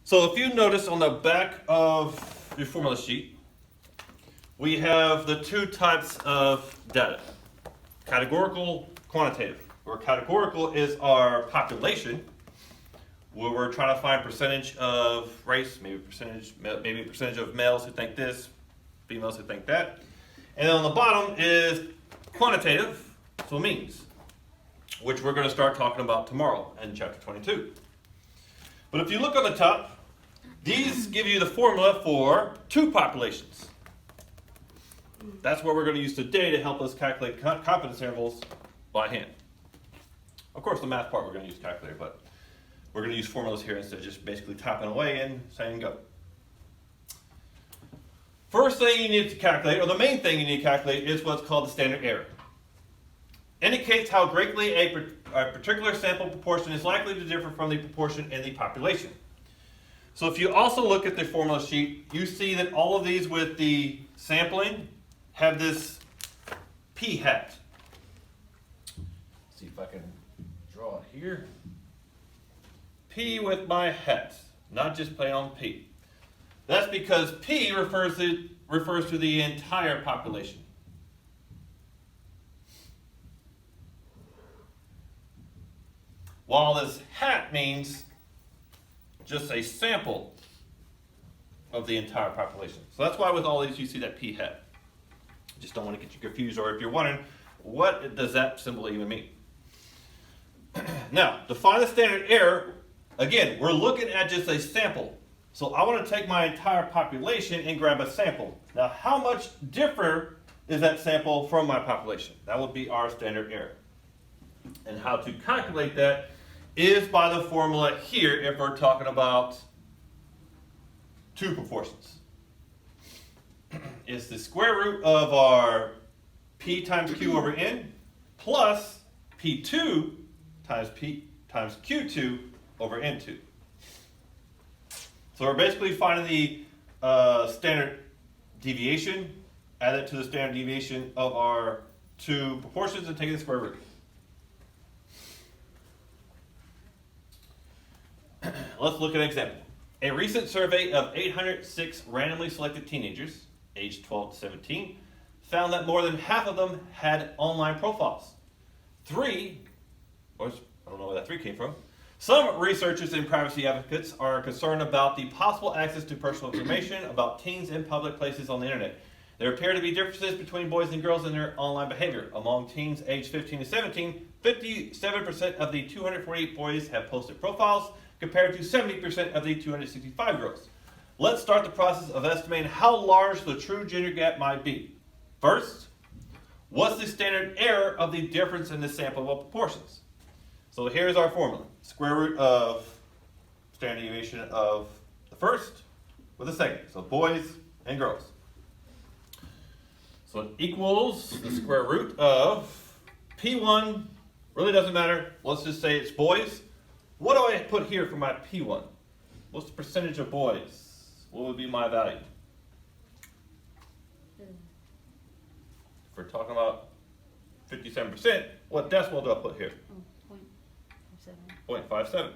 So if you notice on the back of your formula sheet, we have the two types of data, categorical, quantitative. Where categorical is our population, where we're trying to find percentage of race, maybe percentage of males who think this, females who think that. And then on the bottom is quantitative, so means, which we're going to start talking about tomorrow in chapter 22. But if you look on the top, these give you the formula for two populations. That's what we're going to use today to help us calculate confidence intervals by hand. Of course, the math part we're going to use calculator, but we're going to use formulas here instead of just basically typing away and saying go. First thing you need to calculate, or the main thing you need to calculate, is what's called the standard error. Indicates how greatly a particular sample proportion is likely to differ from the proportion in the population. So if you also look at the formula sheet, you see that all of these with the sampling have this p hat. Let's see if I can draw it here. P with my hat, not just play on P. That's because P refers to the entire population. While this hat means just a sample of the entire population. So that's why with all these you see that P hat. Just don't want to get you confused, or if you're wondering, what does that symbol even mean? Now, to find the standard error, again, we're looking at just a sample. So I want to take my entire population and grab a sample. Now, how much different is that sample from my population? That would be our standard error. And how to calculate that is by the formula here if we're talking about two proportions. It's the square root of our P times Q over N plus P2 times P times Q2 over N2. So we're basically finding the standard deviation, add it to the standard deviation of our two proportions and taking the square root. Let's look at an example. A recent survey of 806 randomly selected teenagers, aged 12 to 17, found that more than half of them had online profiles. I don't know where that 3 came from. Some researchers and privacy advocates are concerned about the possible access to personal information about teens in public places on the internet. There appear to be differences between boys and girls in their online behavior. Among teens aged 15 to 17, 57% of the 248 boys have posted profiles, compared to 70% of the 265 girls. Let's start the process of estimating how large the true gender gap might be. First, what's the standard error of the difference in the sample of proportions? So here's our formula. Square root of standard deviation of the first with the second. So boys and girls. So it equals the square root of P1, really doesn't matter. Let's just say it's boys. What do I put here for my P1? What's the percentage of boys? What would be my value? If we're talking about 57%, what decimal do I put here? 0.57. 0.57.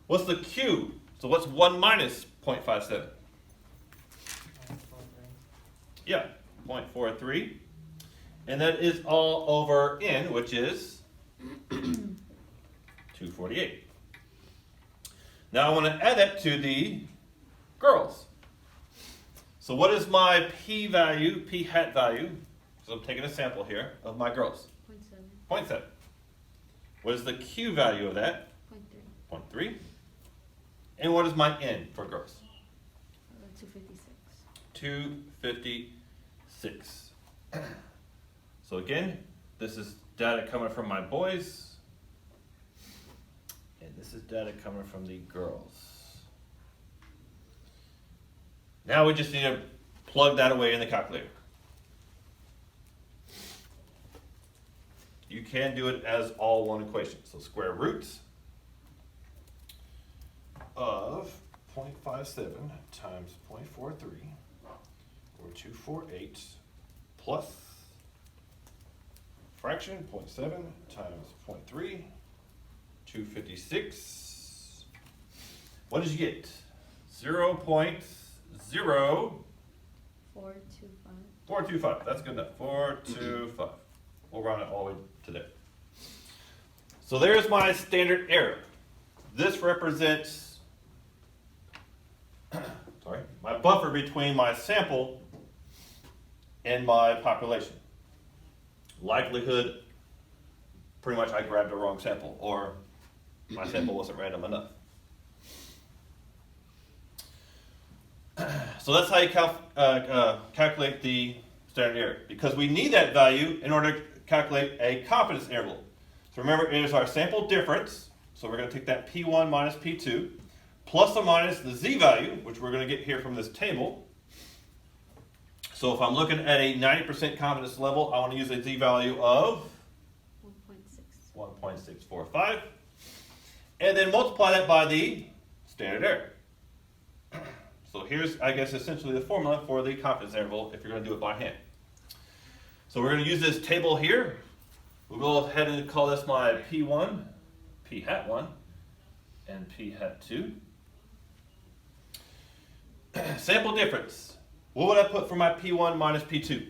What's the Q? So what's 1 minus 0.57? Yeah, 0.43. And that is all over N, which is 248. Now I want to add that to the girls. So what is my P value, P hat value? So I'm taking a sample here of my girls. 0.7. 0.7. What is the Q value of that? 0.3. 0.3. And what is my N for girls? 256. 256. So again, this is data coming from my boys. And this is data coming from the girls. Now we just need to plug that away in the calculator. You can do it as all one equation. So square root of 0.57 times 0.43 or 248 plus fraction 0.7 times 0.3, 256. What did you get? 0.0425. 425. That's good enough. 425. We'll round it all the way to there. So there's my standard error. This represents my buffer between my sample and my population. Likelihood, pretty much I grabbed the wrong sample, or my sample wasn't random enough. So that's how you calculate the standard error, because we need that value in order to calculate a confidence interval. So remember, it is our sample difference, so we're going to take that P1 minus P2, plus or minus the z-value, which we're going to get here from this table. So if I'm looking at a 90% confidence level, I want to use a z-value of 1.645, and then multiply that by the standard error. So here's, I guess, essentially the formula for the confidence interval if you're going to do it by hand. So we're going to use this table here. We'll go ahead and call this my P1, P hat 1, and P hat 2. Sample difference. What would I put for my P1 minus P2?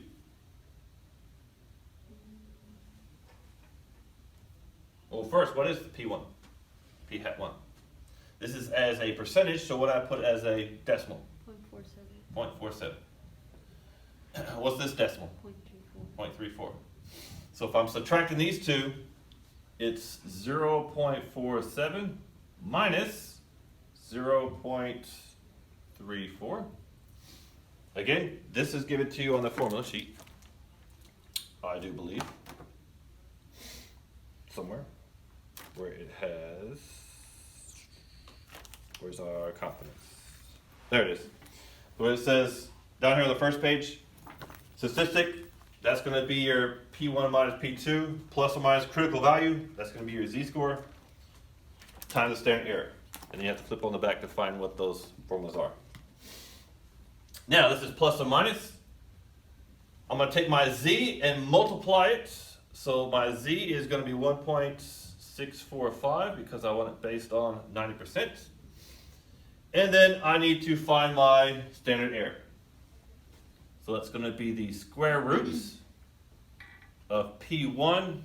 Well, first, what is P1? P hat 1. This is as a percentage, so what I put as a decimal? 0.47. What's this decimal? 0.34. So if I'm subtracting these two, it's 0.47 minus 0.34. Again, this is given to you on the formula sheet, I do believe, somewhere, where it has, where's our confidence? There it is. So it says, down here on the first page, statistic, that's going to be your P1 minus P2, plus or minus critical value, that's going to be your z-score, times the standard error. And you have to flip on the back to find what those formulas are. Now, this is plus or minus. I'm going to take my z and multiply it. So my z is going to be 1.645 because I want it based on 90%. And then I need to find my standard error. So that's going to be the square roots of P1.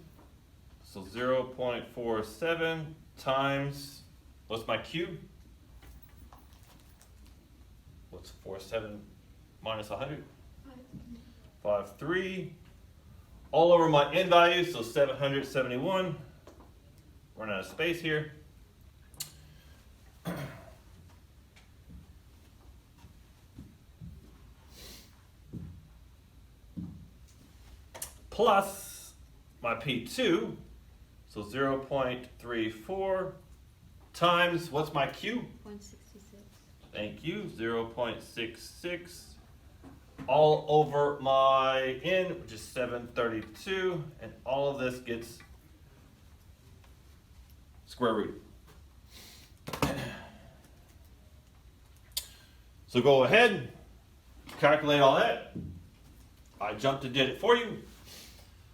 So 0.47 times, what's my Q? What's 47 minus 100? 5.3. All over my n value, so 771. Run out of space here. Plus my P2, so 0.34 times, what's my Q? 0.66. Thank you, 0.66, all over my N, which is 732, and all of this gets square root. So go ahead, calculate all that. I jumped and did it for you.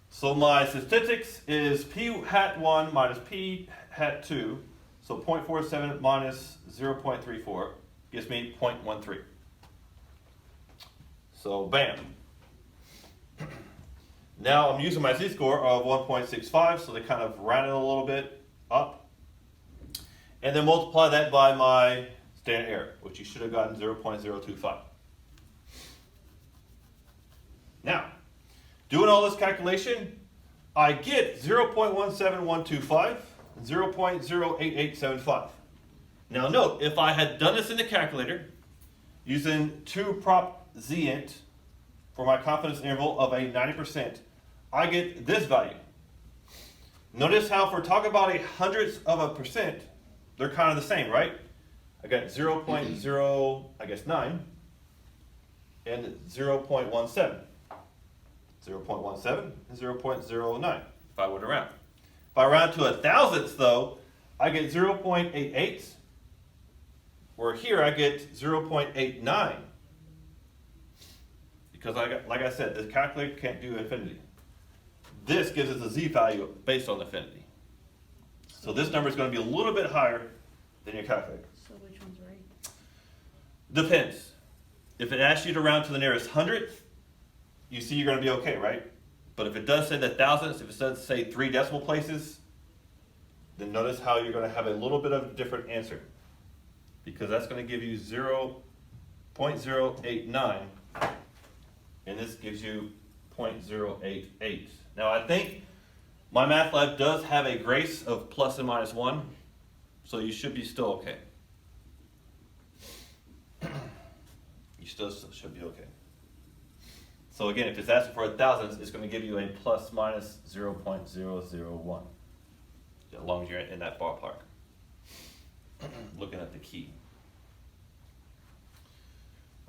So my statistics is P hat 1 minus P hat 2, so 0.47 minus 0.34 gives me 0.13. So bam. Now I'm using my z-score of 1.65, so they kind of round it a little bit up. And then multiply that by my standard error, which you should have gotten 0.025. Now, doing all this calculation, I get 0.17125, 0.08875. Now note, if I had done this in the calculator, using 2 prop z-int for my confidence interval of a 90%, I get this value. Notice how if we're talking about a hundredths of a percent, they're kind of the same, right? I got 0.9 and 0.17. 0.17 and 0.09 if I were to round. If I round to a thousandths though, I get 0.88, where here I get 0.89. Because like I said, this calculator can't do infinity. This gives us a z-value based on infinity. So this number is going to be a little bit higher than your calculator. So which one's right? Depends. If it asks you to round to the nearest hundredth, you see you're going to be okay, right? But if it does say the thousandths, if it does say 3 decimal places, then notice how you're going to have a little bit of a different answer. Because that's going to give you 0.089, and this gives you 0.088. Now I think my math lab does have a grace of plus and minus 1, so you should be still okay. You still should be okay. So again, if it's asking for thousandths, it's going to give you a plus minus 0.001, as long as you're in that ballpark. Looking at the key.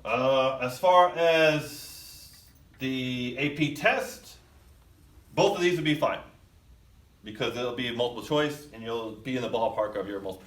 As far as the AP test, both of these would be fine, because it'll be multiple choice and you'll be in the ballpark of your multiple